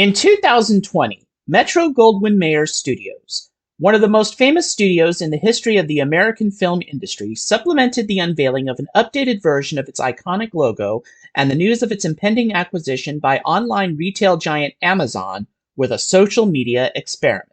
In 2020, Metro-Goldwyn-Mayer Studios, one of the most famous studios in the history of the American film industry, supplemented the unveiling of an updated version of its iconic logo and the news of its impending acquisition by online retail giant Amazon with a social media experiment.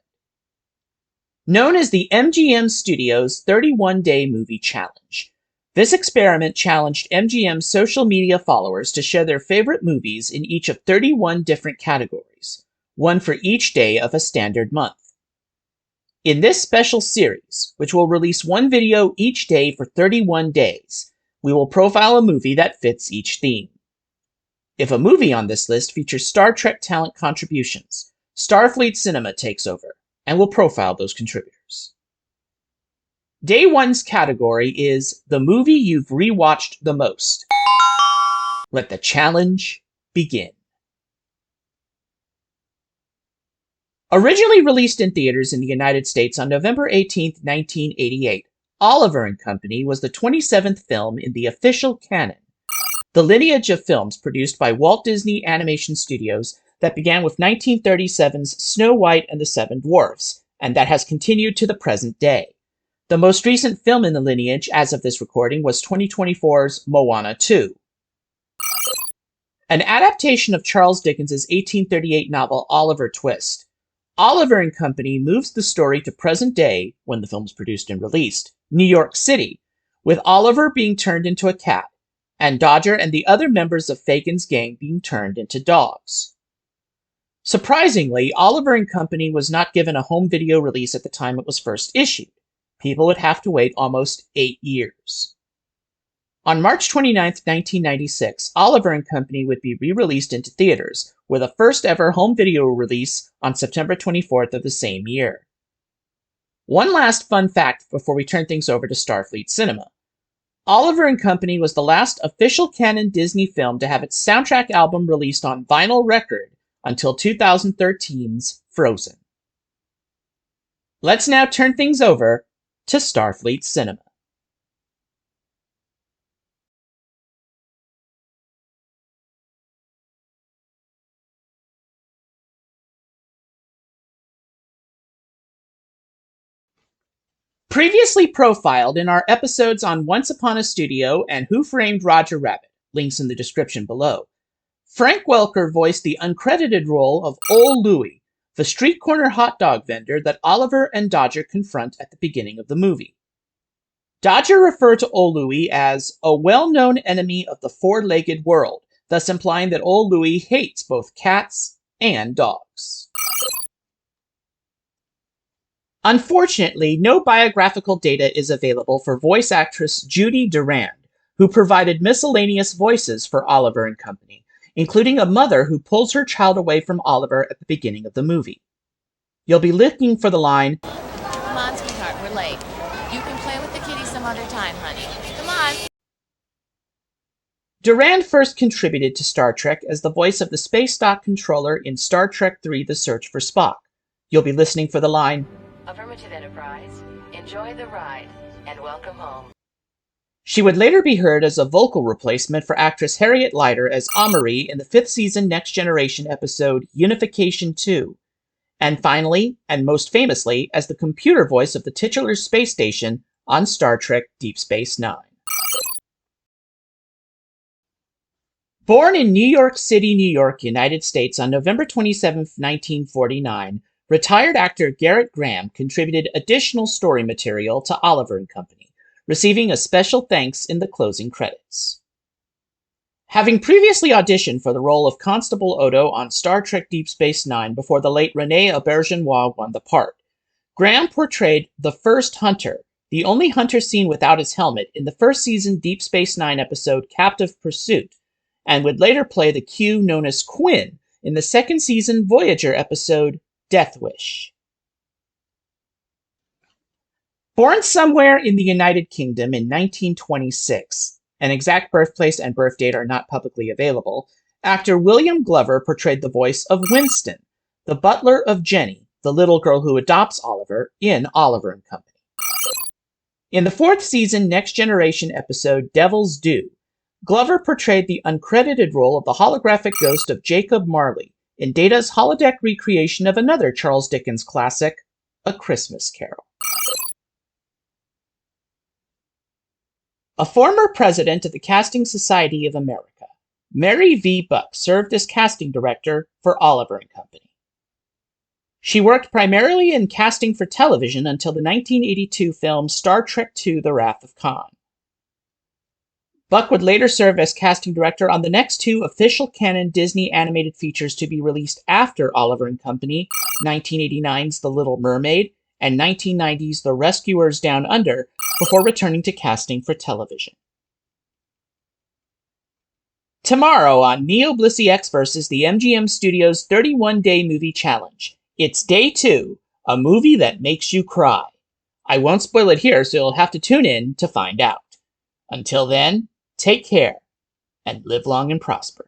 Known as the MGM Studios 31-Day Movie Challenge, this experiment challenged MGM's social media followers to share their favorite movies in each of 31 different categories, one for each day of a standard month. In this special series, which will release one video each day for 31 days, we will profile a movie that fits each theme. If a movie on this list features Star Trek talent contributions, STARFLEET CINEMA takes over and will profile those contributors. Day 1's category is the movie you've rewatched the most. Let the challenge begin. Originally released in theaters in the United States on November 18, 1988, Oliver & Company was the 27th film in the official canon, the lineage of films produced by Walt Disney Animation Studios that began with 1937's Snow White and the Seven Dwarfs, and that has continued to the present day. The most recent film in the lineage, as of this recording, was 2024's Moana 2. An adaptation of Charles Dickens' 1838 novel Oliver Twist, Oliver & Company moves the story to present day, when the film was produced and released, New York City, with Oliver being turned into a cat, and Dodger and the other members of Fagin's gang being turned into dogs. Surprisingly, Oliver & Company was not given a home video release at the time it was first issued. People would have to wait almost 8 years. On March 29, 1996, Oliver & Company would be re-released into theaters, with a first-ever home video release on September 24th of the same year. One last fun fact before we turn things over to STARFLEET CINEMA. Oliver & Company was the last official canon Disney film to have its soundtrack album released on vinyl record until 2013's Frozen. Let's now turn things over to STARFLEET CINEMA. Previously profiled in our episodes on Once Upon a Studio and Who Framed Roger Rabbit, links in the description below, Frank Welker voiced the uncredited role of Old Louie, the street corner hot dog vendor that Oliver and Dodger confront at the beginning of the movie. Dodger referred to Old Louie as a well-known enemy of the four-legged world, thus implying that Old Louie hates both cats and dogs. Unfortunately, no biographical data is available for voice actress Judy Durand, who provided miscellaneous voices for Oliver & Company, including a mother who pulls her child away from Oliver at the beginning of the movie. You'll be looking for the line, "Come on, sweetheart, we're late. You can play with the kitty some other time, honey. Come on." Durand first contributed to Star Trek as the voice of the Space Dock Controller in Star Trek III: The Search for Spock. You'll be listening for the line, "Affirmative, Enterprise. Enjoy the ride, and welcome home." She would later be heard as a vocal replacement for actress Harriet Leiter as Amory in the 5th season Next Generation episode Unification 2, and finally, and most famously, as the computer voice of the titular space station on Star Trek Deep Space Nine. Born in New York City, New York, United States on November 27, 1949, retired actor Gerrit Graham contributed additional story material to Oliver & Company, receiving a special thanks in the closing credits. Having previously auditioned for the role of Constable Odo on Star Trek Deep Space Nine before the late René Auberjonois won the part, Graham portrayed the first Hunter, the only Hunter seen without his helmet, in the first season Deep Space Nine episode Captive Pursuit, and would later play the Q known as Quinn in the second season Voyager episode Death Wish. Born somewhere in the United Kingdom in 1926, an exact birthplace and birth date are not publicly available, actor William Glover portrayed the voice of Winston, the butler of Jenny, the little girl who adopts Oliver, in Oliver & Company. In the 4th season Next Generation episode Devil's Due, Glover portrayed the uncredited role of the holographic ghost of Jacob Marley, in Data's holodeck recreation of another Charles Dickens classic, A Christmas Carol. A former president of the Casting Society of America, Mary V. Buck served as casting director for Oliver and Company. She worked primarily in casting for television until the 1982 film Star Trek II: The Wrath of Khan. Buck would later serve as casting director on the next two official canon Disney animated features to be released after Oliver and Company, 1989's The Little Mermaid and 1990's The Rescuers Down Under, before returning to casting for television. Tomorrow on NeoBlisseyX X versus the MGM Studios 31-Day Movie Challenge. It's Day 2, a movie that makes you cry. I won't spoil it here, so you'll have to tune in to find out. Until then, take care, and live long and prosper.